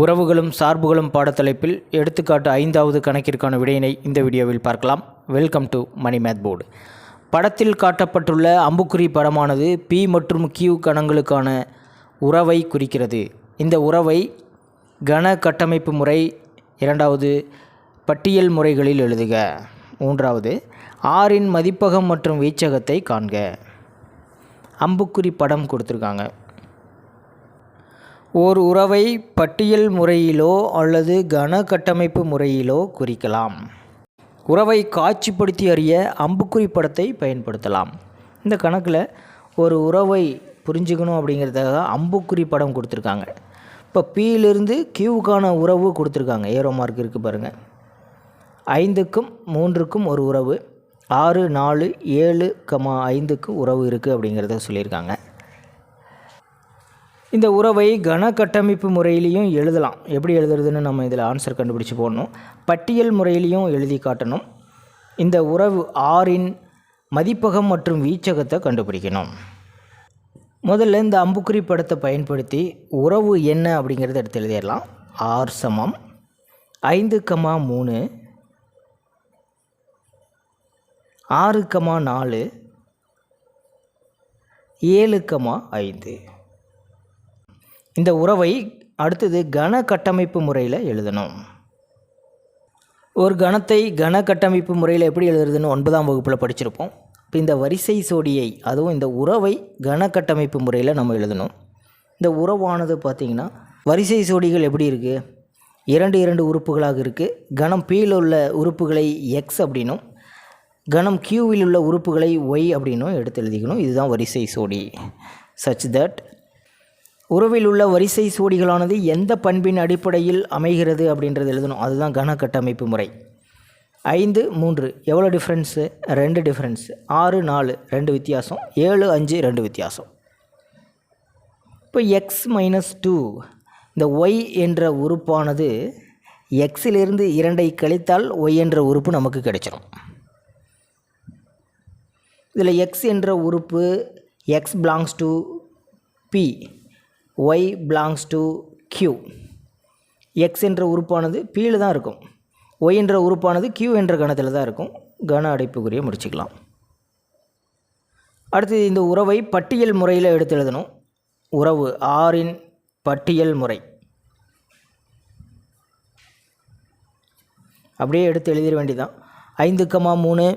உறவுகளும் சார்புகளும் பாடத்தலைப்பில் எடுத்துக்காட்டு 5வது கணக்கிற்கான விடையினை இந்த வீடியோவில் பார்க்கலாம். Welcome to Mani math board. படத்தில் காட்டப்பட்டுள்ள அம்புக்குறி படமானது P மற்றும் Q கணங்களுக்கான உறவை குறிக்கிறது. இந்த உறவை கன கட்டமைப்பு முறை, 2வது பட்டியல் முறைகளில் எழுதுக. 3வது Rன் மதிப்பகம் மற்றும் வீச்சகத்தை காண்க. அம்புக்குறி படம் கொடுத்துருக்காங்க. ஓர் உறவை பட்டியல் முறையிலோ அல்லது கன கட்டமைப்பு முறையிலோ குறிக்கலாம். உறவை காட்சிப்படுத்தி அறிய அம்புக்குறி படத்தை பயன்படுத்தலாம். இந்த கணக்கில் ஒரு உறவை புரிஞ்சுக்கணும் அப்படிங்கிறதுக்காக அம்புக்குறி படம் கொடுத்துருக்காங்க. இப்போ Pயிலிருந்து Qவுக்கான உறவு கொடுத்துருக்காங்க. ஏரோ மார்க் இருக்குது பாருங்கள். 5க்கும் 3க்கும் ஒரு உறவு, 6, 4, 7, 5க்கு உறவு இருக்குது அப்படிங்கிறத சொல்லியிருக்காங்க. இந்த உறவை கன கட்டமைப்பு முறையிலையும் எழுதலாம். எப்படி எழுதுறதுன்னு நம்ம இதில் ஆன்சர் கண்டுபிடிச்சி போடணும். பட்டியல் முறையிலையும் எழுதி காட்டணும். இந்த உறவு Rன் மதிப்பகம் மற்றும் வீச்சகத்தை கண்டுபிடிக்கணும். முதல்ல இந்த அம்புக்குறி படத்தை பயன்படுத்தி உறவு என்ன அப்படிங்கிறத எடுத்து எழுதிடலாம். R சமம் 5, 3, 6, 4, 7, 5. இந்த உறவை அடுத்தது கன கட்டமைப்பு முறையில் எழுதணும். ஒரு கணத்தை கன கட்டமைப்பு முறையில் எப்படி எழுதுறதுன்னு 9ஆம் வகுப்பில் படிச்சிருப்போம். இப்போ இந்த வரிசை சோடியை, அதுவும் இந்த உறவை கன கட்டமைப்பு முறையில் நம்ம எழுதணும். இந்த உறவானது பார்த்திங்கன்னா வரிசை சோடிகள் எப்படி இருக்குது, 2 உறுப்புகளாக இருக்குது. கணம் Pயில் உள்ள உறுப்புகளை X அப்படின்னும், கணம் Qவில் உள்ள உறுப்புகளை Y அப்படின்னும் எடுத்து எழுதிக்கணும். இதுதான் வரிசை சோடி. சச் தட் உறவில் உள்ள வரிசை சோடிகளானது எந்த பண்பின் அடிப்படையில் அமைகிறது அப்படின்றது எழுதணும். அதுதான் கன கட்டமைப்பு முறை. 5, 3 எவ்வளோ டிஃப்ரென்ஸு? 2 டிஃப்ரென்ஸ். 6, 4 2 வித்தியாசம். 7, 5 2 வித்தியாசம். இப்போ X - 2 இந்த Y என்ற உறுப்பானது Xயிலிருந்து 2ஐ கழித்தால் Y என்ற உறுப்பு நமக்கு கிடைச்சிடும். இதில் X என்ற உறுப்பு X belongs to P, Y belongs to Q. X என்ற உறுப்பானது Pயில் தான் இருக்கும். Y என்ற உறுப்பானது Q என்ற கணத்தில் தான் இருக்கும். கன அடைப்புக்குறியை முடிச்சுக்கலாம். அடுத்து இந்த உறவை பட்டியல் முறையில் எடுத்து எழுதணும். உறவு Rன் பட்டியல் முறை அப்படியே எடுத்து எழுதிட வேண்டியதான். 5, 3,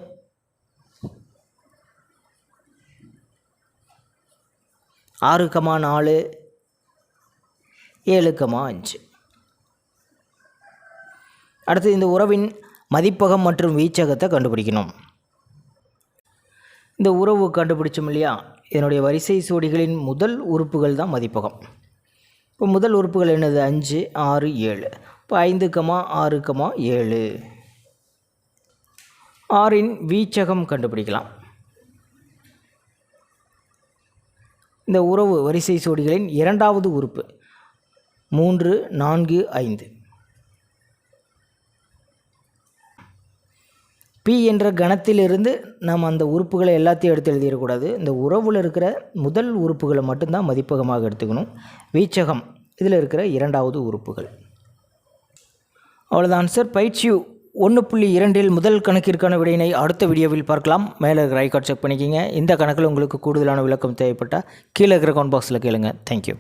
6, 4, 7, 5. அடுத்து இந்த உறவின் மதிப்பகம் மற்றும் வீச்சகத்தை கண்டுபிடிக்கணும். இந்த உறவு கண்டுபிடிச்சோம் இல்லையா, இதனுடைய வரிசை சோடிகளின் முதல் உறுப்புகள் தான் மதிப்பகம். இப்போ முதல் உறுப்புகள் என்னது? 5, 6, 7. இப்போ 5, 6, 7. Rன் வீச்சகம் கண்டுபிடிக்கலாம். இந்த உறவு வரிசை சோடிகளின் 2வது உறுப்பு 3, 4, 5. P என்ற கணத்திலிருந்து நாம் அந்த உறுப்புகளை எல்லாத்தையும் எடுத்து எழுதிடக்கூடாது. இந்த உறவில் இருக்கிற முதல் உறுப்புகளை மட்டும்தான் மதிப்பகமாக எடுத்துக்கணும். வீச்சகம் இதில் இருக்கிற 2வது உறுப்புகள். அவ்வளோதான் ஆன்சர். பயிற்சி 1.2 முதல் கணக்கிற்கான விடையினை அடுத்த வீடியோவில் பார்க்கலாம். மேலே இருக்கிற ஐகார்ட் செக் பண்ணிக்கிங்க. இந்த கணக்கில் உங்களுக்கு கூடுதலான விளக்கம் தேவைப்பட்டால் கீழே இருக்கிற கமெண்ட் பாக்ஸில் கேளுங்க. தேங்க்யூ.